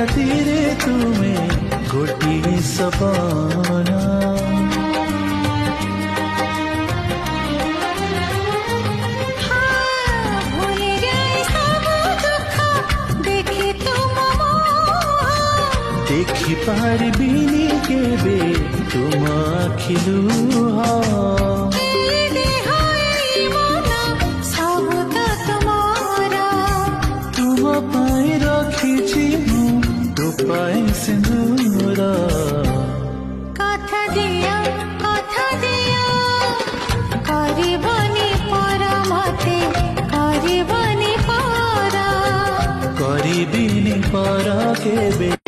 ରାତିରେ ତୁମେ ଗୋଟିଏ ସପନ। দেখি পারিবিনি কেবে তুম আখি লুহ। তুম পাই রখিছি মু তো পাই সিঁদুর। কথা দিয়া করবনি পর মতে করবনি পর। করিবিনি পর কেবে।